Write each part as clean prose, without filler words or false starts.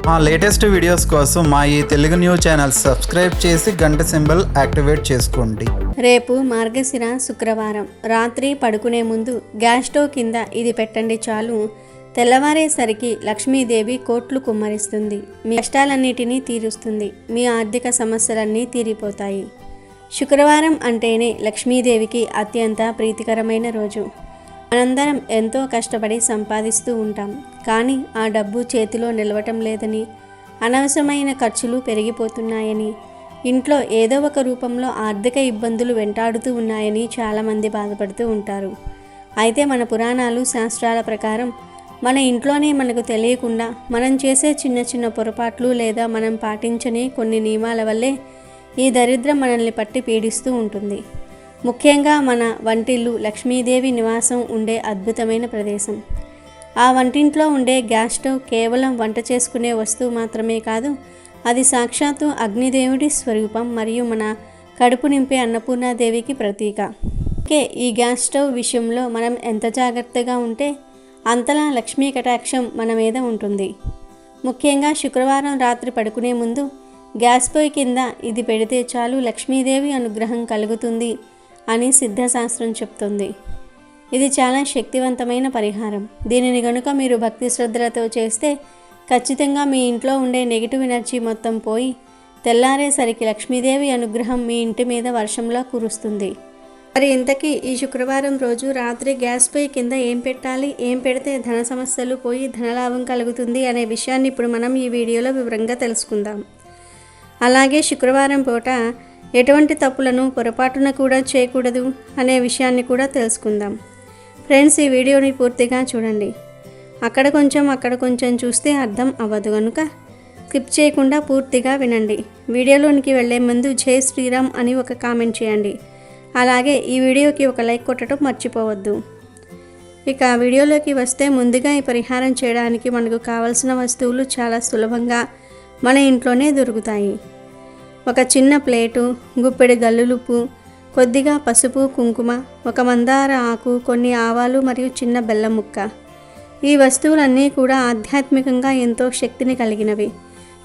మా latest videos కోసం మా ఈ తెలుగు న్యూస్ ఛానల్ సబ్స్క్రైబ్ చేసి గంట సింబల్ యాక్టివేట్ చేసుకోండి. రేపు మార్గశిర శుక్రవారం రాత్రి పడుకునే ముందు గ్యాస్ స్టవ్ కింద ఇది పెట్టండి చాలు. తెల్లవారేసరికి లక్ష్మీదేవి కోట్లు కుమ్మరిస్తుంది. మీ కష్టాలన్నిటినీ తీరుస్తుంది. మీ ఆర్థిక సమస్యలన్నీ తీరిపోతాయి. శుక్రవారం అంటేనే లక్ష్మీదేవికి అత్యంత ప్రీతికరమైన రోజు. మనందరం ఎంతో కష్టపడి సంపాదిస్తూ ఉంటాం. కానీ ఆ డబ్బు చేతిలో నిలవటం లేదని, అనవసరమైన ఖర్చులు పెరిగిపోతున్నాయని, ఇంట్లో ఏదో ఒక రూపంలో ఆర్థిక ఇబ్బందులు వెంటాడుతూ ఉన్నాయని చాలామంది బాధపడుతూ ఉంటారు. అయితే మన పురాణాలు శాస్త్రాల ప్రకారం మన ఇంట్లోనే మనకు తెలియకుండా మనం చేసే చిన్న చిన్న పొరపాట్లు లేదా మనం పాటించని కొన్ని నియమాల వల్లే ఈ దరిద్రం మనల్ని పట్టి పీడిస్తూ ఉంటుంది. ముఖ్యంగా మన వంటిల్లు లక్ష్మీదేవి నివాసం ఉండే అద్భుతమైన ప్రదేశం. ఆ వంటింట్లో ఉండే గ్యాస్ స్టవ్ కేవలం వంట చేసుకునే వస్తువు మాత్రమే కాదు, అది సాక్షాత్తు అగ్నిదేవుడి స్వరూపం మరియు మన కడుపు నింపే అన్నపూర్ణాదేవికి ప్రతీక. ఈ గ్యాస్ స్టవ్ విషయంలో మనం ఎంత జాగ్రత్తగా ఉంటే అంతలా లక్ష్మీ కటాక్షం మన మీద ఉంటుంది. ముఖ్యంగా శుక్రవారం రాత్రి పడుకునే ముందు గ్యాస్ పొయ్యి కింద ఇది పెడితే చాలు లక్ష్మీదేవి అనుగ్రహం కలుగుతుంది అని సిద్ధశాస్త్రం చెప్తుంది. ఇది చాలా శక్తివంతమైన పరిహారం. దీనిని గనుక మీరు భక్తి శ్రద్ధలతో చేస్తే ఖచ్చితంగా మీ ఇంట్లో ఉండే నెగిటివ్ ఎనర్జీ మొత్తం పోయి తెల్లారేసరికి లక్ష్మీదేవి అనుగ్రహం మీ ఇంటి మీద వర్షంలా కురుస్తుంది. మరి ఇంతకీ ఈ శుక్రవారం రోజు రాత్రి గ్యాస్ పొయ్యి కింద ఏం పెట్టాలి, ఏం పెడితే ధన సమస్యలు పోయి ధనలాభం కలుగుతుంది అనే విషయాన్ని ఇప్పుడు మనం ఈ వీడియోలో వివరంగా తెలుసుకుందాం. అలాగే శుక్రవారం పూట ఎటువంటి తప్పులను పొరపాటున కూడా చేయకూడదు అనే విషయాన్ని కూడా తెలుసుకుందాం. ఫ్రెండ్స్, ఈ వీడియోని పూర్తిగా చూడండి. అక్కడ కొంచెం చూస్తే అర్థం అవ్వదు కనుక స్కిప్ చేయకుండా పూర్తిగా వినండి. వీడియోలోనికి వెళ్ళే ముందు జై శ్రీరామ్ అని ఒక కామెంట్ చేయండి. అలాగే ఈ వీడియోకి ఒక లైక్ కొట్టడం మర్చిపోవద్దు. ఇక వీడియోలోకి వస్తే ముందుగా ఈ పరిహారం చేయడానికి మనకు కావలసిన వస్తువులు చాలా సులభంగా మన ఇంట్లోనే దొరుకుతాయి. ఒక చిన్న ప్లేటు, గుప్పెడు గల్లులుప్పు, కొద్దిగా పసుపు కుంకుమ, ఒక మందార ఆకు, కొన్ని ఆవాలు మరియు చిన్న బెల్లం ముక్క. ఈ వస్తువులన్నీ కూడా ఆధ్యాత్మికంగా ఎంతో శక్తిని కలిగినవి.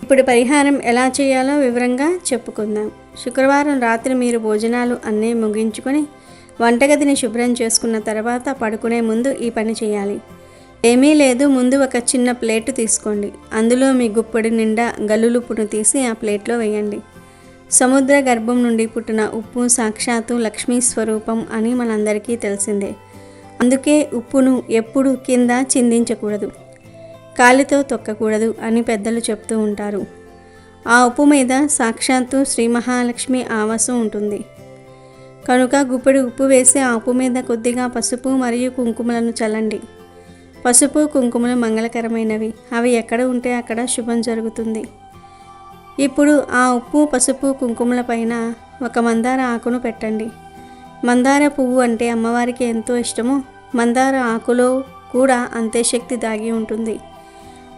ఇప్పుడు పరిహారం ఎలా చేయాలో వివరంగా చెప్పుకుందాం. శుక్రవారం రాత్రి మీరు భోజనాలు అన్నీ ముగించుకొని వంటగదిని శుభ్రం చేసుకున్న తర్వాత పడుకునే ముందు ఈ పని చేయాలి. ఏమీ లేదు, ముందు ఒక చిన్న ప్లేటు తీసుకోండి. అందులో మీ గుప్పెడు నిండా గల్లులుప్పును తీసి ఆ ప్లేట్లో వేయండి. సముద్ర గర్భం నుండి పుట్టిన ఉప్పు సాక్షాత్తు లక్ష్మీ స్వరూపం అని మనందరికీ తెలిసిందే. అందుకే ఉప్పును ఎప్పుడు కింద చిందించకూడదు, కాలితో తొక్కకూడదు అని పెద్దలు చెప్తూ ఉంటారు. ఆ ఉప్పు మీద సాక్షాత్తు శ్రీ మహాలక్ష్మి ఆవాసం ఉంటుంది. కనుక గుప్పెడు ఉప్పు వేసి ఆ ఉప్పు మీద కొద్దిగా పసుపు మరియు కుంకుమలను చల్లండి. పసుపు కుంకుమలు మంగళకరమైనవి. అవి ఎక్కడ ఉంటే అక్కడ శుభం జరుగుతుంది. ఇప్పుడు ఆ ఉప్పు పసుపు కుంకుమల పైన ఒక మందార ఆకును పెట్టండి. మందార పువ్వు అంటే అమ్మవారికి ఎంతో ఇష్టమో మందార ఆకులో కూడా అంతే శక్తి దాగి ఉంటుంది.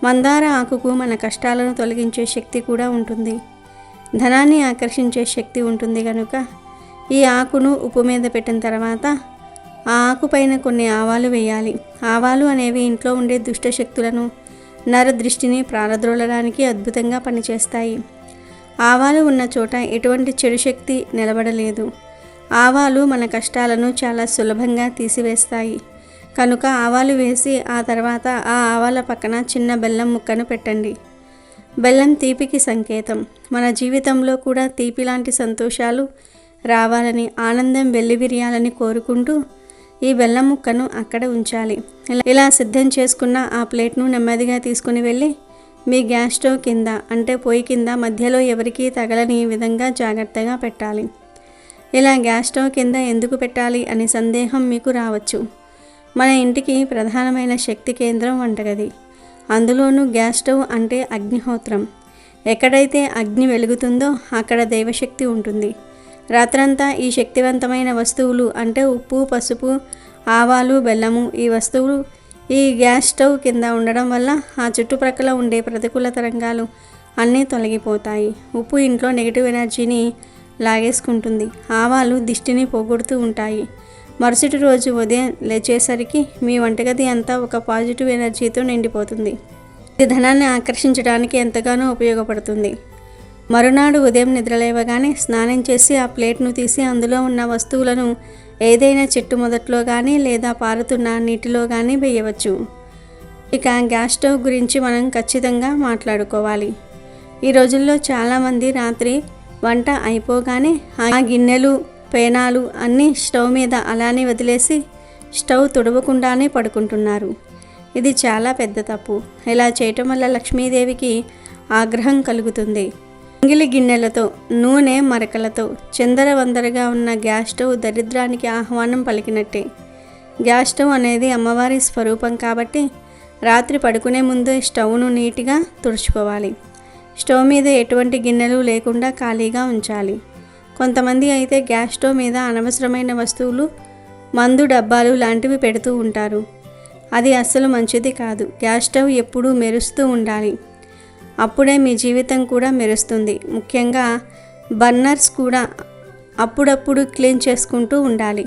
మందార ఆకుకు మన కష్టాలను తొలగించే శక్తి కూడా ఉంటుంది. ధనాన్ని ఆకర్షించే శక్తి ఉంటుంది. కనుక ఈ ఆకును ఉప్పు మీద పెట్టిన తర్వాత ఆ ఆకు పైన కొన్ని ఆవాలు వేయాలి. ఆవాలు అనేవి ఇంట్లో ఉండే దుష్ట శక్తులను, నరదృష్టిని ప్రారద్రోలడానికి అద్భుతంగా పనిచేస్తాయి. ఆవాలు ఉన్న చోట ఎటువంటి చెడు శక్తి నిలబడలేదు. ఆవాలు మన కష్టాలను చాలా సులభంగా తీసివేస్తాయి. కనుక ఆవాలు వేసి ఆ తర్వాత ఆ ఆవాల పక్కన చిన్న బెల్లం ముక్కను పెట్టండి. బెల్లం తీపికి సంకేతం. మన జీవితంలో కూడా తీపి లాంటి సంతోషాలు రావాలని, ఆనందం వెల్లివిరియాలని కోరుకుంటూ ఈ బెల్లం ముక్కను అక్కడ ఉంచాలి. ఇలా సిద్ధం చేసుకున్న ఆ ప్లేట్ను నెమ్మదిగా తీసుకుని వెళ్ళి మీ గ్యాస్ స్టవ్ కింద అంటే పొయ్యి కింద మధ్యలో ఎవరికీ తగలని విధంగా జాగ్రత్తగా పెట్టాలి. ఇలా గ్యాస్ స్టవ్ కింద ఎందుకు పెట్టాలి అనే సందేహం మీకు రావచ్చు. మన ఇంటికి ప్రధానమైన శక్తి కేంద్రం వంటగది. అందులోనూ గ్యాస్ స్టవ్ అంటే అగ్నిహోత్రం. ఎక్కడైతే అగ్ని వెలుగుతుందో అక్కడ దైవశక్తి ఉంటుంది. రాత్రంతా ఈ శక్తివంతమైన వస్తువులు అంటే ఉప్పు పసుపు ఆవాలు బెల్లము ఈ వస్తువులు ఈ గ్యాస్ స్టవ్ కింద ఉండడం వల్ల ఆ చుట్టుప్రక్కల ఉండే ప్రతికూల తరంగాలు అన్నీ తొలగిపోతాయి. ఉప్పు ఇంట్లో నెగిటివ్ ఎనర్జీని లాగేసుకుంటుంది. ఆవాలు దిష్టిని పోగొడుతూ ఉంటాయి. మరుసటి రోజు ఉదయం లేచేసరికి మీ వంటగది అంతా ఒక పాజిటివ్ ఎనర్జీతో నిండిపోతుంది. ఇది ధనాన్ని ఆకర్షించడానికి ఎంతగానో ఉపయోగపడుతుంది. మరునాడు ఉదయం నిద్రలేవగానే స్నానం చేసి ఆ ప్లేట్ను తీసి అందులో ఉన్న వస్తువులను ఏదైనా చెట్టు మొదట్లో కానీ లేదా పారుతున్న నీటిలో కానీ వేయవచ్చు. ఇక గ్యాస్ స్టవ్ గురించి మనం ఖచ్చితంగా మాట్లాడుకోవాలి. ఈ రోజుల్లో చాలామంది రాత్రి వంట అయిపోగానే ఆ గిన్నెలు పేనాలు అన్నీ స్టవ్ మీద అలానే వదిలేసి స్టవ్ తుడవకుండానే పడుకుంటున్నారు. ఇది చాలా పెద్ద తప్పు. ఇలా చేయటం వల్ల లక్ష్మీదేవికి ఆగ్రహం కలుగుతుంది. ఎంగిలి గిన్నెలతో నూనె మరకలతో చిందరవందరగా ఉన్న గ్యాస్ స్టవ్ దరిద్రానికి ఆహ్వానం పలికినట్టే. గ్యాస్ స్టవ్ అనేది అమ్మవారి స్వరూపం కాబట్టి రాత్రి పడుకునే ముందు స్టవ్ను నీట్గా తుడుచుకోవాలి. స్టవ్ మీద ఎటువంటి గిన్నెలు లేకుండా ఖాళీగా ఉంచాలి. కొంతమంది అయితే గ్యాస్ స్టవ్ మీద అనవసరమైన వస్తువులు, మందు డబ్బాలు లాంటివి పెడుతూ ఉంటారు. అది అస్సలు మంచిది కాదు. గ్యాస్ స్టవ్ ఎప్పుడూ మెరుస్తూ ఉండాలి. అప్పుడే మీ జీవితం కూడా మెరుస్తుంది. ముఖ్యంగా బర్నర్స్ కూడా అప్పుడప్పుడు క్లీన్ చేసుకుంటూ ఉండాలి.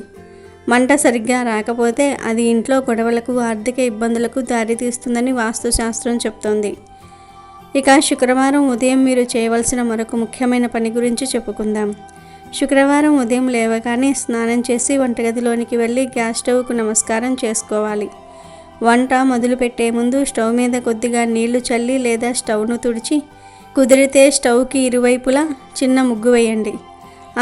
మంట సరిగ్గా రాకపోతే అది ఇంట్లో గొడవలకు, ఆర్థిక ఇబ్బందులకు దారితీస్తుందని వాస్తుశాస్త్రం చెప్తోంది. ఇక శుక్రవారం ఉదయం మీరు చేయవలసిన మరొక ముఖ్యమైన పని గురించి చెప్పుకుందాం. శుక్రవారం ఉదయం లేవగానే స్నానం చేసి వంటగదిలోనికి వెళ్ళి గ్యాస్ స్టవ్కు నమస్కారం చేసుకోవాలి. వంట మొదలుపెట్టే ముందు స్టవ్ మీద కొద్దిగా నీళ్లు చల్లి లేదా స్టవ్ను తుడిచి, కుదిరితే స్టవ్కి ఇరువైపులా చిన్న ముగ్గు వేయండి.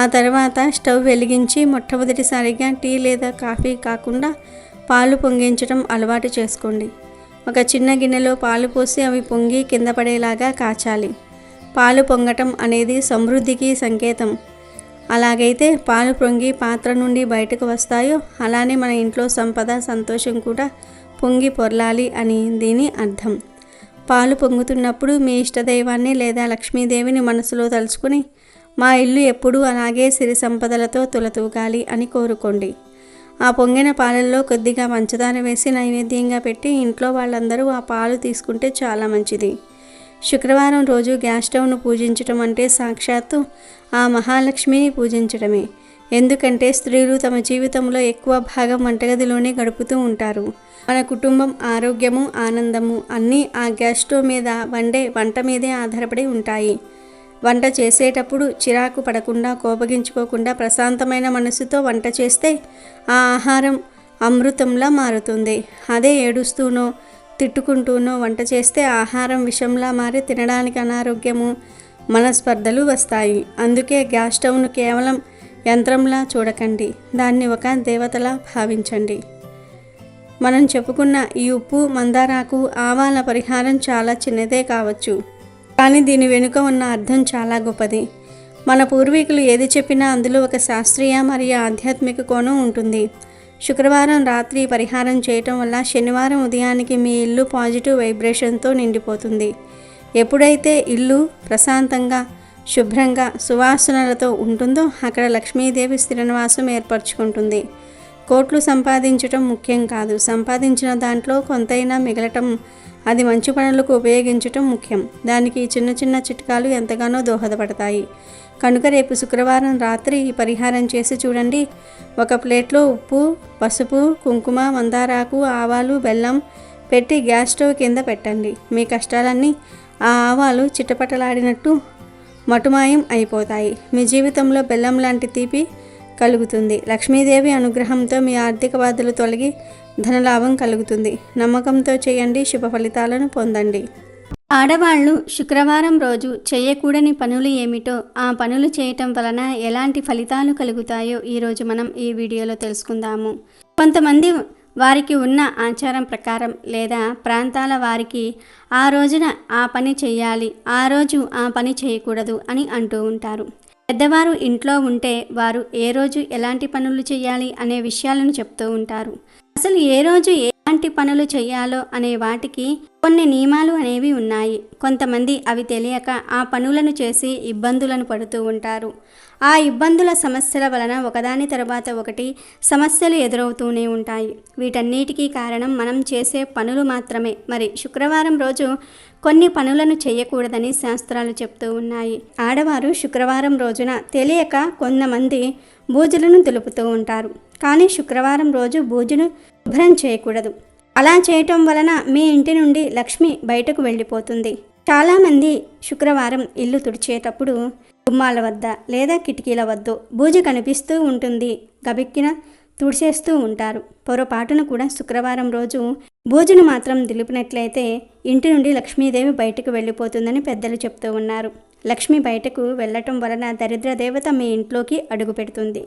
ఆ తర్వాత స్టవ్ వెలిగించి మొట్టమొదటిసారిగా టీ లేదా కాఫీ కాకుండా పాలు పొంగించడం అలవాటు చేసుకోండి. ఒక చిన్న గిన్నెలో పాలు పోసి అవి పొంగి కింద పడేలాగా కాచాలి. పాలు పొంగటం అనేది సమృద్ధికి సంకేతం. అలాగైతే పాలు పొంగి పాత్ర నుండి బయటకు వస్తాయో అలానే మన ఇంట్లో సంపద, సంతోషం కూడా పొంగి పొర్లాలి అని దీని అర్థం. పాలు పొంగుతున్నప్పుడు మీ ఇష్టదైవాన్ని లేదా లక్ష్మీదేవిని మనసులో తలుచుకుని మా ఇల్లు ఎప్పుడూ అలాగే సిరి సంపదలతో తులతూగాలి అని కోరుకోండి. ఆ పొంగిన పాలల్లో కొద్దిగా పంచదార వేసి నైవేద్యంగా పెట్టి ఇంట్లో వాళ్ళందరూ ఆ పాలు తీసుకుంటే చాలా మంచిది. శుక్రవారం రోజు గ్యాస్ స్టవ్ను పూజించడం అంటే సాక్షాత్తు ఆ మహాలక్ష్మిని పూజించడమే. ఎందుకంటే స్త్రీలు తమ జీవితంలో ఎక్కువ భాగం వంటగదిలోనే గడుపుతూ ఉంటారు. మన కుటుంబం ఆరోగ్యము, ఆనందము అన్నీ ఆ గ్యాస్ స్టవ్ మీద వండే వంట మీదే ఆధారపడి ఉంటాయి. వంట చేసేటప్పుడు చిరాకు పడకుండా, కోపగించుకోకుండా ప్రశాంతమైన మనసుతో వంట చేస్తే ఆ ఆహారం అమృతంలా మారుతుంది. అదే ఏడుస్తూనో తిట్టుకుంటూనో వంట చేస్తే ఆహారం విషంలా మారి తినడానికి అనారోగ్యము, మనస్పర్ధలు వస్తాయి. అందుకే గ్యాస్ స్టవ్ను కేవలం యంత్రంలా చూడకండి, దాన్ని ఒక దేవతలా భావించండి. మనం చెప్పుకున్న ఈ ఉప్పు, మందారాకు, ఆవాల పరిహారం చాలా చిన్నదే కావచ్చు, కానీ దీని వెనుక ఉన్న అర్థం చాలా గొప్పది. మన పూర్వీకులు ఏది చెప్పినా అందులో ఒక శాస్త్రీయ మరియు ఆధ్యాత్మిక కోణం ఉంటుంది. శుక్రవారం రాత్రి పరిహారం చేయటం వల్ల శనివారం ఉదయానికి మీ ఇల్లు పాజిటివ్ వైబ్రేషన్తో నిండిపోతుంది. ఎప్పుడైతే ఇల్లు ప్రశాంతంగా, శుభ్రంగా, సువాసనలతో ఉంటుందో అక్కడ లక్ష్మీదేవి స్థిరనివాసం ఏర్పరచుకుంటుంది. కోట్లు సంపాదించటం ముఖ్యం కాదు, సంపాదించిన దాంట్లో కొంతైనా మిగలటం, అది మంచి పనులకు ఉపయోగించటం ముఖ్యం. దానికి చిన్న చిన్న చిట్కాలు ఎంతగానో దోహదపడతాయి. కనుక రేపు శుక్రవారం రాత్రి ఈ పరిహారం చేసి చూడండి. ఒక ప్లేట్లో ఉప్పు, పసుపు, కుంకుమ, మందారాకు, ఆవాలు, బెల్లం పెట్టి గ్యాస్ స్టవ్ కింద పెట్టండి. మీ కష్టాలన్నీ ఆ ఆవాలు చిటపటలాడినట్టు మటుమాయం అయిపోతాయి. మీ జీవితంలో బెల్లం లాంటి తీపి కలుగుతుంది. లక్ష్మీదేవి అనుగ్రహంతో మీ ఆర్థిక బాధలు తొలగి ధనలాభం కలుగుతుంది. నమ్మకంతో చేయండి, శుభ ఫలితాలను పొందండి. ఆడవాళ్ళు శుక్రవారం రోజు చేయకూడని పనులు ఏమిటో, ఆ పనులు చేయటం వలన ఎలాంటి ఫలితాలు కలుగుతాయో ఈరోజు మనం ఈ వీడియోలో తెలుసుకుందాము. కొంతమంది వారికి ఉన్న ఆచారం ప్రకారం లేదా ప్రాంతాల వారికి ఆ రోజున ఆ పని చేయాలి, ఆ రోజు ఆ పని చేయకూడదు అని అంటూ ఉంటారు. పెద్దవారు ఇంట్లో ఉంటే వారు ఏ రోజు ఎలాంటి పనులు చేయాలి అనే విషయాలను చెప్తూ ఉంటారు. అసలు ఏ రోజు ఎలాంటి పనులు చేయాలో అనే వాటికి కొన్ని నియమాలు అనేవి ఉన్నాయి. కొంతమంది అవి తెలియక ఆ పనులను చేసి ఇబ్బందులను పడుతూ ఉంటారు. ఆ ఇబ్బందుల సమస్యల వలన ఒకదాని తర్వాత ఒకటి సమస్యలు ఎదురవుతూనే ఉంటాయి. వీటన్నిటికీ కారణం మనం చేసే పనులు మాత్రమే. మరి శుక్రవారం రోజు కొన్ని పనులను చేయకూడదని శాస్త్రాలు చెప్తూ ఉన్నాయి. ఆడవారు శుక్రవారం రోజున తెలియక కొంతమంది బూజులను దులుపుతూ ఉంటారు. కానీ శుక్రవారం రోజు బూజును శుభ్రం చేయకూడదు. అలా చేయటం వలన మీ ఇంటి నుండి లక్ష్మి బయటకు వెళ్ళిపోతుంది. చాలామంది శుక్రవారం ఇల్లు తుడిచేటప్పుడు గుమ్మాల వద్ద లేదా కిటికీల వద్ద బూజు కనిపిస్తూ ఉంటుంది, గబిక్కిన తుడిచేస్తూ ఉంటారు. పొరపాటును కూడా శుక్రవారం రోజు బూజును మాత్రం దులిపినట్లయితే ఇంటి నుండి లక్ష్మీదేవి బయటకు వెళ్ళిపోతుందని పెద్దలు చెప్తూ ఉన్నారు. లక్ష్మి బయటకు వెళ్ళటం వలన దరిద్ర దేవత మీ ఇంట్లోకి అడుగు పెడుతుంది.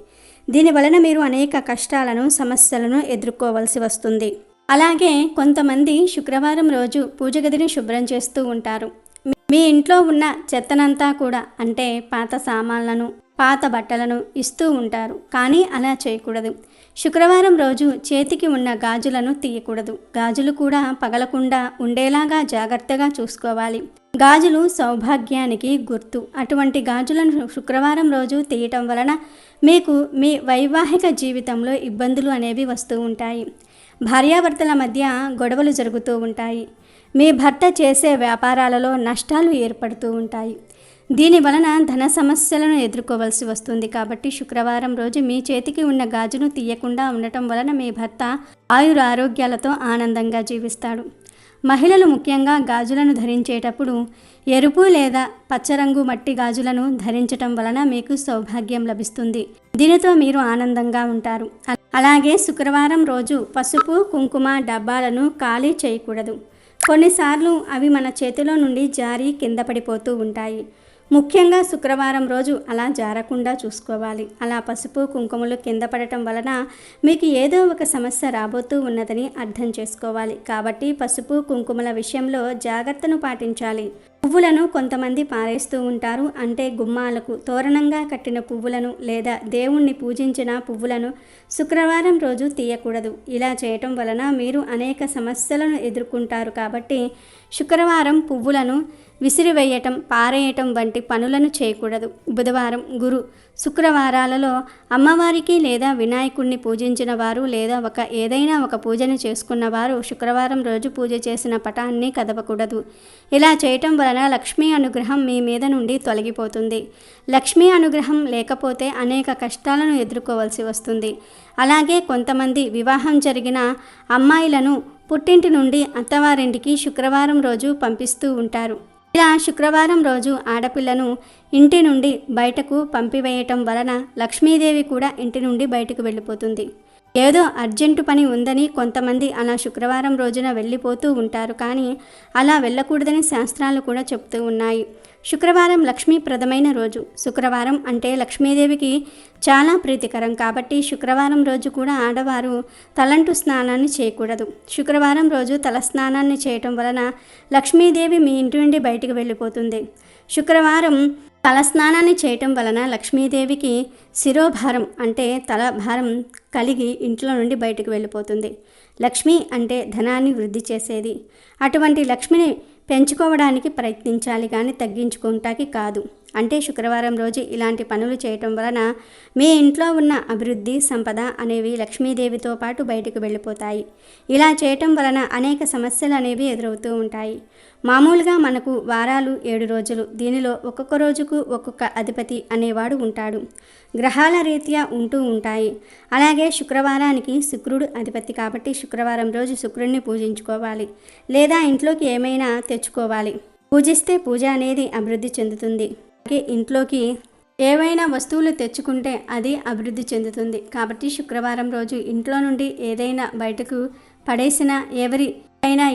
దీని వలన మీరు అనేక కష్టాలను, సమస్యలను ఎదుర్కోవలసి వస్తుంది. అలాగే కొంతమంది శుక్రవారం రోజు పూజ గదిని శుభ్రం చేస్తూ ఉంటారు. మీ ఇంట్లో ఉన్న చెత్తనంతా కూడా, అంటే పాత సామాన్లను, పాత బట్టలను ఇస్తూ ఉంటారు. కానీ అలా చేయకూడదు. శుక్రవారం రోజు చేతికి ఉన్న గాజులను తీయకూడదు. గాజులు కూడా పగలకుండా ఉండేలాగా జాగ్రత్తగా చూసుకోవాలి. గాజులు సౌభాగ్యానికి గుర్తు. అటువంటి గాజులను శుక్రవారం రోజు తీయటం వలన మీకు మీ వైవాహిక జీవితంలో ఇబ్బందులు అనేవి వస్తూ ఉంటాయి. భార్యాభర్తల మధ్య గొడవలు జరుగుతూ ఉంటాయి. మీ భర్త చేసే వ్యాపారాలలో నష్టాలు ఏర్పడుతూ ఉంటాయి. దీని వలన ధన సమస్యలను ఎదుర్కోవలసి వస్తుంది. కాబట్టి శుక్రవారం రోజు మీ చేతికి ఉన్న గాజును తీయకుండా ఉండటం వలన మీ భర్త ఆయురారోగ్యాలతో ఆనందంగా జీవిస్తాడు. మహిళలు ముఖ్యంగా గాజులను ధరించేటప్పుడు ఎరుపు లేదా పచ్చరంగు మట్టి గాజులను ధరించటం వలన మీకు సౌభాగ్యం లభిస్తుంది. దీనితో మీరు ఆనందంగా ఉంటారు. అలాగే శుక్రవారం రోజు పసుపు, కుంకుమ డబ్బాలను ఖాళీ చేయకూడదు. కొన్నిసార్లు అవి మన చేతిలో నుండి జారి కింద పడిపోతూ ఉంటాయి. ముఖ్యంగా శుక్రవారం రోజు అలా జారకుండా చూసుకోవాలి. అలా పసుపు కుంకుమలు కింద పడటం వలన మీకు ఏదో ఒక సమస్య రాబోతూ ఉన్నదని అర్థం చేసుకోవాలి. కాబట్టి పసుపు కుంకుమల విషయంలో జాగ్రత్తను పాటించాలి. పువ్వులను కొంతమంది పారేస్తూ ఉంటారు. అంటే గుమ్మాలకు తోరణంగా కట్టిన పువ్వులను లేదా దేవుణ్ణి పూజించిన పువ్వులను శుక్రవారం రోజు తీయకూడదు. ఇలా చేయటం వలన మీరు అనేక సమస్యలను ఎదుర్కొంటారు. కాబట్టి శుక్రవారం పువ్వులను విసిరివేయటం, పారేయటం వంటి పనులను చేయకూడదు. బుధవారం, గురు, శుక్రవారాలలో అమ్మవారికి లేదా వినాయకుడిని పూజించిన వారు లేదా ఏదైనా ఒక పూజను చేసుకున్న వారు శుక్రవారం రోజు పూజ చేసిన పటాన్ని కదపకూడదు. ఇలా చేయటం వలన లక్ష్మీ అనుగ్రహం మీ మీద నుండి తొలగిపోతుంది. లక్ష్మీ అనుగ్రహం లేకపోతే అనేక కష్టాలను ఎదుర్కోవాల్సి వస్తుంది. అలాగే కొంతమంది వివాహం జరిగిన అమ్మాయిలను పుట్టింటి నుండి అత్తవారింటికి శుక్రవారం రోజు పంపిస్తూ ఉంటారు. ఇలా శుక్రవారం రోజు ఆడపిల్లను ఇంటి నుండి బయటకు పంపివేయటం వలన లక్ష్మీదేవి కూడా ఇంటి నుండి బయటకు వెళ్ళిపోతుంది. ఏదో అర్జెంటు పని ఉందని కొంతమంది అలా శుక్రవారం రోజున వెళ్ళిపోతూ ఉంటారు. కానీ అలా వెళ్ళకూడదని శాస్త్రాలు కూడా చెప్తూ ఉన్నాయి. శుక్రవారం లక్ష్మీప్రదమైన రోజు. శుక్రవారం అంటే లక్ష్మీదేవికి చాలా ప్రీతికరం. కాబట్టి శుక్రవారం రోజు కూడా ఆడవారు తలంటు స్నానాన్ని చేయకూడదు. శుక్రవారం రోజు తల స్నానాన్ని చేయటం వలన లక్ష్మీదేవి మీ ఇంటి నుండి బయటకు వెళ్ళిపోతుంది. శుక్రవారం తల స్నానాన్ని చేయటం వలన లక్ష్మీదేవికి శిరోభారం అంటే తల భారం కలిగి ఇంట్లో నుండి బయటకు వెళ్ళిపోతుంది. లక్ష్మి అంటే ధనాన్ని వృద్ధి చేసేది. అటువంటి లక్ష్మిని పెంచుకోవడానికి ప్రయత్నించాలి కానీ తగ్గించుకుంటాకి కాదు. అంటే శుక్రవారం రోజు ఇలాంటి పనులు చేయటం వలన మీ ఇంట్లో ఉన్న అభివృద్ధి, సంపద అనేవి లక్ష్మీదేవితో పాటు బయటకు వెళ్ళిపోతాయి. ఇలా చేయటం వలన అనేక సమస్యలు అనేవి ఎదురవుతూ ఉంటాయి. మామూలుగా మనకు వారాలు 7 రోజులు. దీనిలో ఒక్కొక్క రోజుకు ఒక్కొక్క అధిపతి అనేవాడు ఉంటాడు. గ్రహాల రీత్యా ఉంటూ ఉంటాయి. అలాగే శుక్రవారానికి శుక్రుడు అధిపతి. కాబట్టి శుక్రవారం రోజు శుక్రుడిని పూజించుకోవాలి లేదా ఇంట్లోకి ఏమైనా తెచ్చుకోవాలి. పూజిస్తే పూజ అనేది అభివృద్ధి చెందుతుంది. అలాగే ఇంట్లోకి ఏవైనా వస్తువులు తెచ్చుకుంటే అది అభివృద్ధి చెందుతుంది. కాబట్టి శుక్రవారం రోజు ఇంట్లో నుండి ఏదైనా బయటకు పడేసినా, ఎవరైనా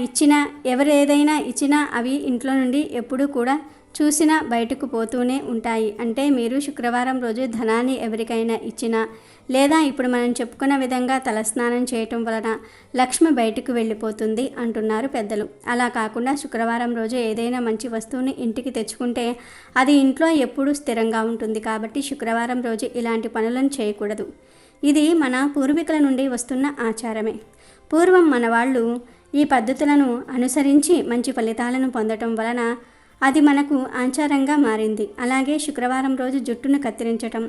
ఇచ్చినా అవి ఇంట్లో నుండి ఎప్పుడూ కూడా చూసినా బయటకు పోతూనే ఉంటాయి. అంటే మీరు శుక్రవారం రోజు ధనాన్ని ఎవరికైనా ఇచ్చినా లేదా ఇప్పుడు మనం చెప్పుకున్న విధంగా తలస్నానం చేయటం వలన లక్ష్మి బయటకు వెళ్ళిపోతుంది అంటున్నారు పెద్దలు. అలా కాకుండా శుక్రవారం రోజు ఏదైనా మంచి వస్తువుని ఇంటికి తెచ్చుకుంటే అది ఇంట్లో ఎప్పుడూ స్థిరంగా ఉంటుంది. కాబట్టి శుక్రవారం రోజు ఇలాంటి పనులను చేయకూడదు. ఇది మన పూర్వీకుల నుండి వస్తున్న ఆచారమే. పూర్వం మన వాళ్ళు ఈ పద్ధతులను అనుసరించి మంచి ఫలితాలను పొందటం వలన అది మనకు ఆచారంగా మారింది. అలాగే శుక్రవారం రోజు జుట్టును కత్తిరించటం,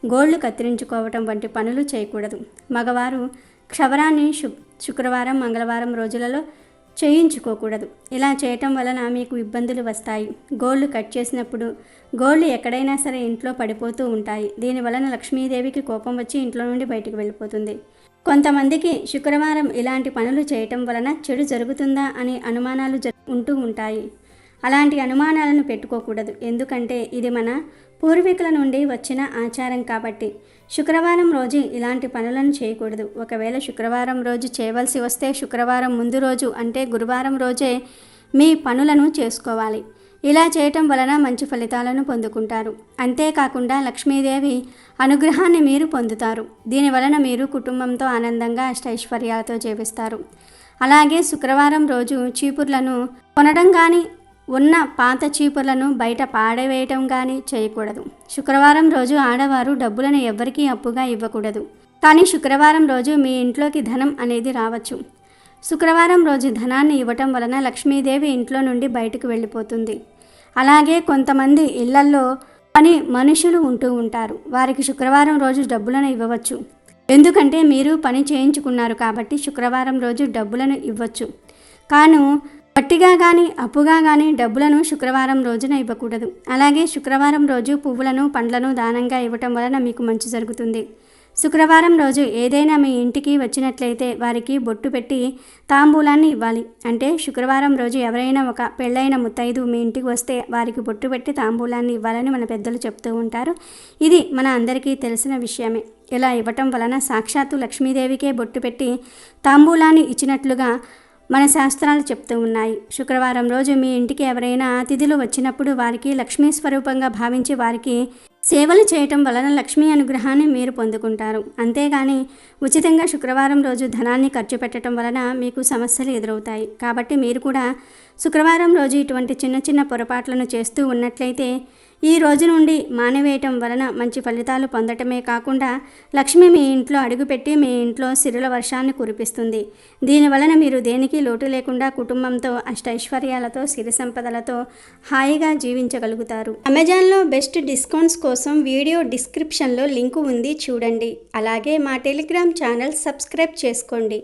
గోళ్లు కత్తిరించుకోవటం వంటి పనులు చేయకూడదు. మగవారు క్షవరాన్ని శుక్రవారం, మంగళవారం రోజులలో చేయించుకోకూడదు. ఇలా చేయటం వలన మీకు ఇబ్బందులు వస్తాయి. గోళ్లు కట్ చేసినప్పుడు గోళ్లు ఎక్కడైనా సరే ఇంట్లో పడిపోతూ ఉంటాయి. దీని వలన లక్ష్మీదేవికి కోపం వచ్చి ఇంట్లో నుండి బయటికి వెళ్ళిపోతుంది. కొంతమందికి శుక్రవారం ఇలాంటి పనులు చేయటం వలన చెడు జరుగుతుందా అనే అనుమానాలు ఉంటూ ఉంటాయి. అలాంటి అనుమానాలను పెట్టుకోకూడదు. ఎందుకంటే ఇది మన పూర్వీకుల నుండి వచ్చిన ఆచారం కాబట్టి శుక్రవారం రోజు ఇలాంటి పనులను చేయకూడదు. ఒకవేళ శుక్రవారం రోజు చేయవలసి వస్తే శుక్రవారం ముందు రోజు అంటే గురువారం రోజే మీ పనులను చేసుకోవాలి. ఇలా చేయటం వలన మంచి ఫలితాలను పొందుకుంటారు. అంతేకాకుండా లక్ష్మీదేవి అనుగ్రహాన్ని మీరు పొందుతారు. దీని వలన మీరు కుటుంబంతో ఆనందంగా అష్టైశ్వర్యాలతో జీవిస్తారు. అలాగే శుక్రవారం రోజు చీపుర్లను కొనడం కానీ ఉన్న పాత చీపుర్లను బయట పాడవేయటం కానీ చేయకూడదు. శుక్రవారం రోజు ఆడవారు డబ్బులను ఎవ్వరికీ అప్పుగా ఇవ్వకూడదు. కానీ శుక్రవారం రోజు మీ ఇంట్లోకి ధనం అనేది రావచ్చు. శుక్రవారం రోజు ధనాన్ని ఇవ్వటం వలన లక్ష్మీదేవి ఇంట్లో నుండి బయటకు వెళ్ళిపోతుంది. అలాగే కొంతమంది ఇళ్లల్లో పని మనుషులు ఉంటూ ఉంటారు. వారికి శుక్రవారం రోజు డబ్బులను ఇవ్వవచ్చు. ఎందుకంటే మీరు పని చేయించుకున్నారు కాబట్టి శుక్రవారం రోజు డబ్బులను ఇవ్వచ్చు. కాను వట్టిగా కానీ అప్పుగా కానీ డబ్బులను శుక్రవారం రోజున ఇవ్వకూడదు. అలాగే శుక్రవారం రోజు పువ్వులను పండ్లను దానంగా ఇవ్వటం వలన మీకు మంచి జరుగుతుంది. శుక్రవారం రోజు ఏదైనా మీ ఇంటికి వచ్చినట్లయితే వారికి బొట్టు పెట్టి తాంబూలాన్ని ఇవ్వాలి. అంటే శుక్రవారం రోజు ఎవరైనా ఒక పెళ్ళైన ముత్తైదు మీ ఇంటికి వస్తే వారికి బొట్టు పెట్టి తాంబూలాన్ని ఇవ్వాలని మన పెద్దలు చెప్తూ ఉంటారు. ఇది మన అందరికీ తెలిసిన విషయమే. ఇలా ఇవ్వటం వలన సాక్షాత్తు లక్ష్మీదేవికే బొట్టు పెట్టి తాంబూలాన్ని ఇచ్చినట్లుగా మన శాస్త్రాలు చెప్తూ ఉన్నాయి. శుక్రవారం రోజు మీ ఇంటికి ఎవరైనా అతిథులు వచ్చినప్పుడు వారికి లక్ష్మీ స్వరూపంగా భావించి వారికి సేవలు చేయటం వలన లక్ష్మీ అనుగ్రహాన్ని మీరు పొందుకుంటారు. అంతేగాని ఉచితంగా శుక్రవారం రోజు ధనాన్ని ఖర్చు పెట్టడం వలన మీకు సమస్యలు ఎదురవుతాయి. కాబట్టి మీరు కూడా శుక్రవారం రోజు ఇటువంటి చిన్న చిన్న పొరపాట్లను చేస్తూ ఉన్నట్లయితే ఈ రోజు నుండి మానివేయటం వలన మంచి ఫలితాలు పొందటమే కాకుండా లక్ష్మి మీ ఇంట్లో అడుగుపెట్టి మీ ఇంట్లో సిరుల వర్షాన్ని కురిపిస్తుంది. దీని వలన మీరు దేనికి లోటు లేకుండా కుటుంబంతో అష్టైశ్వర్యాలతో సిరి సంపదలతో హాయిగా జీవించగలుగుతారు. అమెజాన్లో బెస్ట్ డిస్కౌంట్స్ కోసం వీడియో డిస్క్రిప్షన్లో లింకు ఉంది, చూడండి. అలాగే మా టెలిగ్రామ్ ఛానల్ సబ్స్క్రైబ్ చేసుకోండి.